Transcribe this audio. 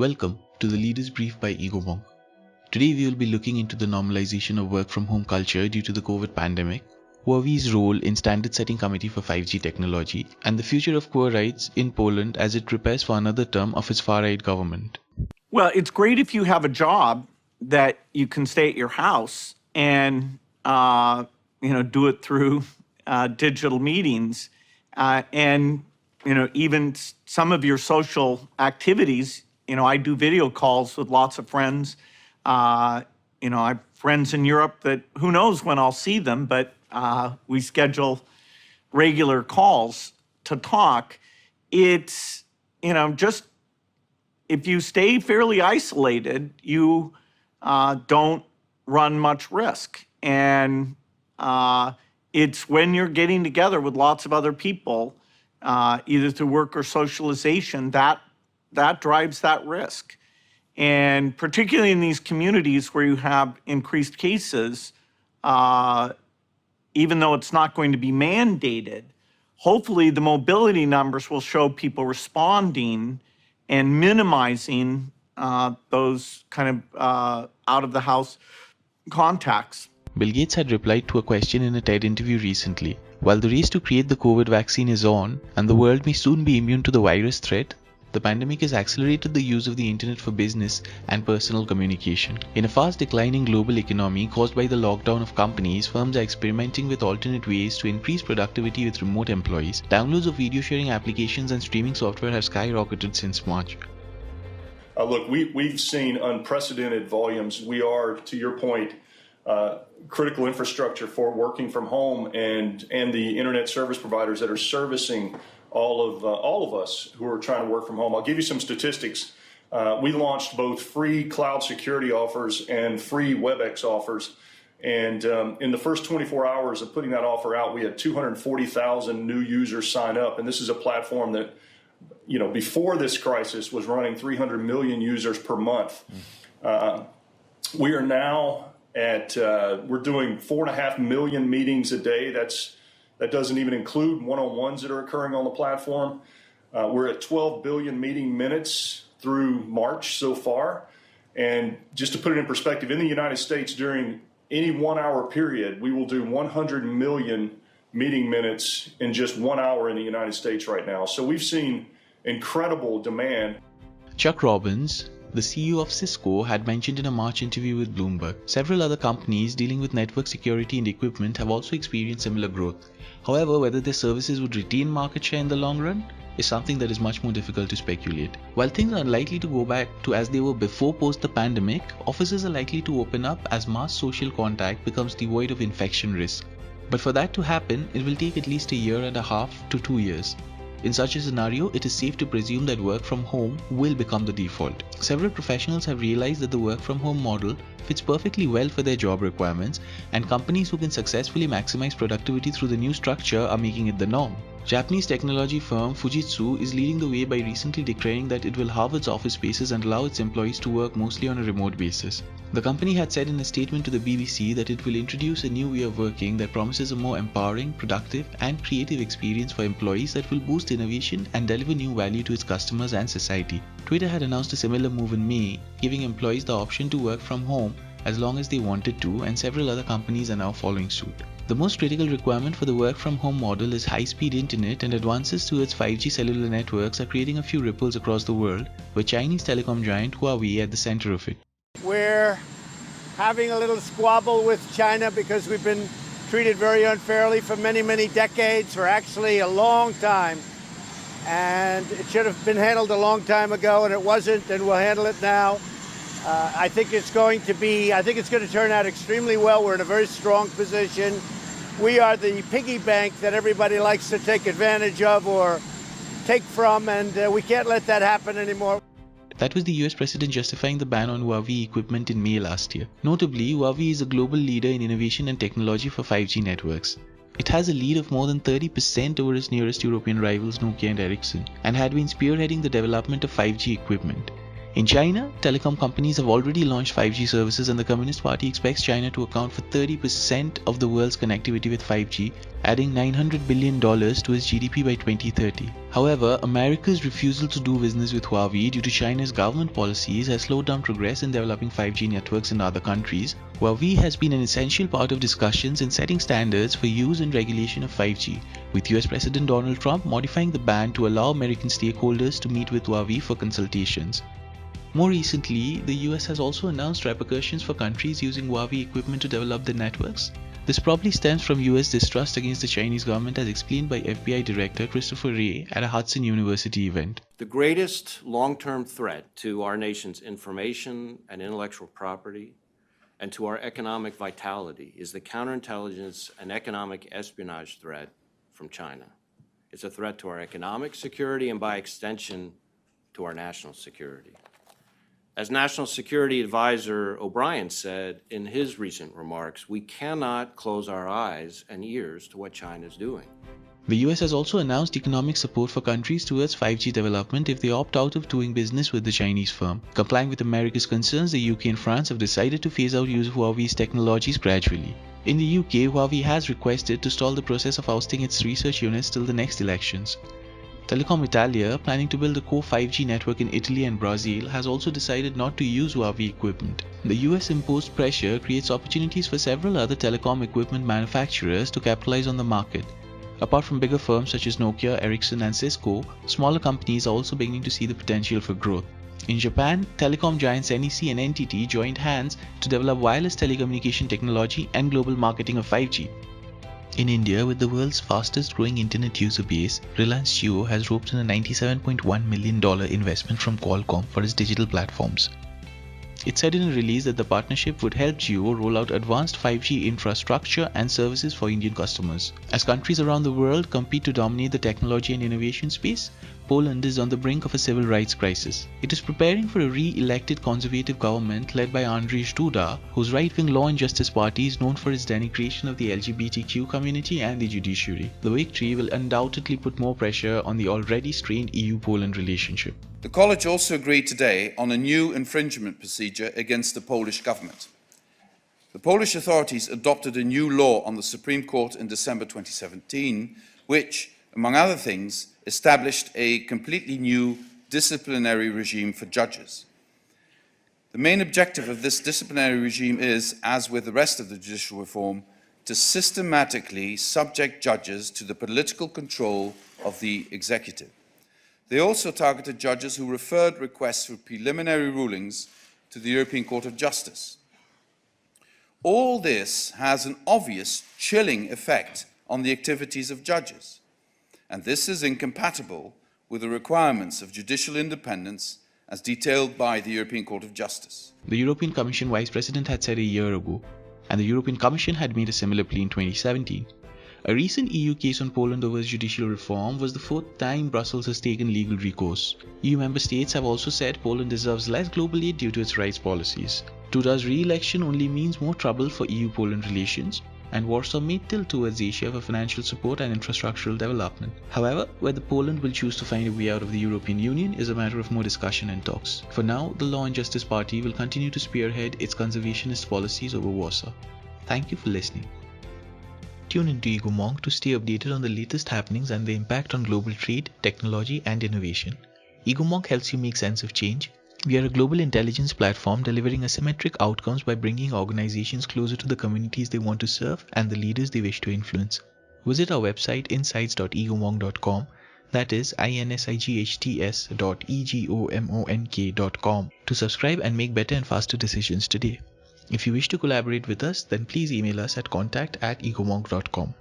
Welcome to the Leaders Brief by EgoBomb. Today we will be looking into the normalization of work from home culture due to the COVID pandemic, Huawei's role in standard setting committee for 5G technology, and the future of core rights in Poland as it prepares for another term of its far-right government. Well, it's great if you have a job that you can stay at your house and do it through digital meetings, and even some of your social activities. I do video calls with lots of friends. I have friends in Europe that who knows when I'll see them, but we schedule regular calls to talk. It's, just if you stay fairly isolated, you don't run much risk. And it's when you're getting together with lots of other people, either through work or socialization, that drives that risk. And particularly in these communities where you have increased cases, even though it's not going to be mandated, hopefully the mobility numbers will show people responding and minimizing those kind of out-of-the-house contacts. Bill Gates had replied to a question in a TED interview recently. While the race to create the COVID vaccine is on, and the world may soon be immune to the virus threat, the pandemic has accelerated the use of the internet for business and personal communication. In a fast declining global economy caused by the lockdown of companies, firms are experimenting with alternate ways to increase productivity with remote employees. Downloads of video sharing applications and streaming software have skyrocketed since March. Look, we've seen unprecedented volumes. We are, to your point, critical infrastructure for working from home and the internet service providers that are servicing all of us who are trying to work from home. I'll give you some statistics. We launched both free cloud security offers and free WebEx offers. And in the first 24 hours of putting that offer out, we had 240,000 new users sign up. And this is a platform that, before this crisis was running 300 million users per month. We are now we're doing 4.5 million meetings a day. That doesn't even include one-on-ones that are occurring on the platform. We're at 12 billion meeting minutes through March so far. And just to put it in perspective, in the United States, during any 1 hour period, we will do 100 million meeting minutes in just 1 hour in the United States right now. So we've seen incredible demand. Chuck Robbins, the CEO of Cisco, had mentioned in a March interview with Bloomberg. Several other companies dealing with network security and equipment have also experienced similar growth. However, whether their services would retain market share in the long run is something that is much more difficult to speculate. While things are unlikely to go back to as they were before post the pandemic, offices are likely to open up as mass social contact becomes devoid of infection risk. But for that to happen, it will take at least 1.5 years to 2 years. In such a scenario, it is safe to presume that work from home will become the default. Several professionals have realized that the work from home model fits perfectly well for their job requirements, and companies who can successfully maximize productivity through the new structure are making it the norm. Japanese technology firm Fujitsu is leading the way by recently declaring that it will halve its office spaces and allow its employees to work mostly on a remote basis. The company had said in a statement to the BBC that it will introduce a new way of working that promises a more empowering, productive, and creative experience for employees that will boost innovation and deliver new value to its customers and society. Twitter had announced a similar move in May, giving employees the option to work from home as long as they wanted to, and several other companies are now following suit. The most critical requirement for the work from home model is high-speed internet, and advances towards 5G cellular networks are creating a few ripples across the world, with Chinese telecom giant Huawei at the center of it. We're having a little squabble with China because we've been treated very unfairly for many, many decades, for actually a long time. And it should have been handled a long time ago, and it wasn't, and we'll handle it now. I think it's going to turn out extremely well. We're in a very strong position. We are the piggy bank that everybody likes to take advantage of or take from, and we can't let that happen anymore. That was the US president justifying the ban on Huawei equipment in May last year. Notably, Huawei is a global leader in innovation and technology for 5G networks. It has a lead of more than 30% over its nearest European rivals Nokia and Ericsson, and had been spearheading the development of 5G equipment. In China, telecom companies have already launched 5G services, and the Communist Party expects China to account for 30% of the world's connectivity with 5G adding $900 billion to its GDP by 2030. However, America's refusal to do business with Huawei due to China's government policies has slowed down progress in developing 5G networks in other countries. Huawei has been an essential part of discussions in setting standards for use and regulation of 5G, with US President Donald Trump modifying the ban to allow American stakeholders to meet with Huawei for consultations. More recently, the US has also announced repercussions for countries using Huawei equipment to develop their networks. This probably stems from US distrust against the Chinese government, as explained by FBI Director Christopher Wray at a Hudson University event. The greatest long-term threat to our nation's information and intellectual property and to our economic vitality is the counterintelligence and economic espionage threat from China. It's a threat to our economic security and, by extension, to our national security. As National Security Advisor O'Brien said in his recent remarks, we cannot close our eyes and ears to what China is doing. The US has also announced economic support for countries towards 5G development if they opt out of doing business with the Chinese firm. Complying with America's concerns, the UK and France have decided to phase out use of Huawei's technologies gradually. In the UK, Huawei has requested to stall the process of ousting its research units till the next elections. Telecom Italia, planning to build a core 5G network in Italy and Brazil, has also decided not to use Huawei equipment. The US imposed pressure creates opportunities for several other telecom equipment manufacturers to capitalize on the market. Apart from bigger firms such as Nokia, Ericsson and Cisco, smaller companies are also beginning to see the potential for growth. In Japan, telecom giants NEC and NTT joined hands to develop wireless telecommunication technology and global marketing of 5G. In India, with the world's fastest growing internet user base, Reliance Jio has roped in a $97.1 million investment from Qualcomm for its digital platforms. It said in a release that the partnership would help Jio roll out advanced 5G infrastructure and services for Indian customers. As countries around the world compete to dominate the technology and innovation space, Poland is on the brink of a civil rights crisis. It is preparing for a re-elected conservative government led by Andrzej Duda, whose right-wing Law and Justice Party is known for its denigration of the LGBTQ community and the judiciary. The victory will undoubtedly put more pressure on the already strained EU-Poland relationship. The College also agreed today on a new infringement procedure against the Polish government. The Polish authorities adopted a new law on the Supreme Court in December 2017, which, among other things, established a completely new disciplinary regime for judges. The main objective of this disciplinary regime is, as with the rest of the judicial reform, to systematically subject judges to the political control of the executive. They also targeted judges who referred requests for preliminary rulings to the European Court of Justice. All this has an obvious chilling effect on the activities of judges, and this is incompatible with the requirements of judicial independence as detailed by the European Court of Justice. The European Commission Vice President had said a year ago, and the European Commission had made a similar plea in 2017. A recent EU case on Poland over judicial reform was the fourth time Brussels has taken legal recourse. EU member states have also said Poland deserves less global aid due to its rights policies. Duda's re-election only means more trouble for EU-Poland relations, and Warsaw may tilt towards Asia for financial support and infrastructural development. However, whether Poland will choose to find a way out of the European Union is a matter of more discussion and talks. For now, the Law and Justice Party will continue to spearhead its conservationist policies over Warsaw. Thank you for listening. Tune into Ego Monk to stay updated on the latest happenings and the impact on global trade, technology, and innovation. Ego Monk helps you make sense of change. We are a global intelligence platform delivering asymmetric outcomes by bringing organizations closer to the communities they want to serve and the leaders they wish to influence. Visit our website insights.egomonk.com, that is insights.egomonk.com, to subscribe and make better and faster decisions today. If you wish to collaborate with us, then please email us at contact@egomonk.com.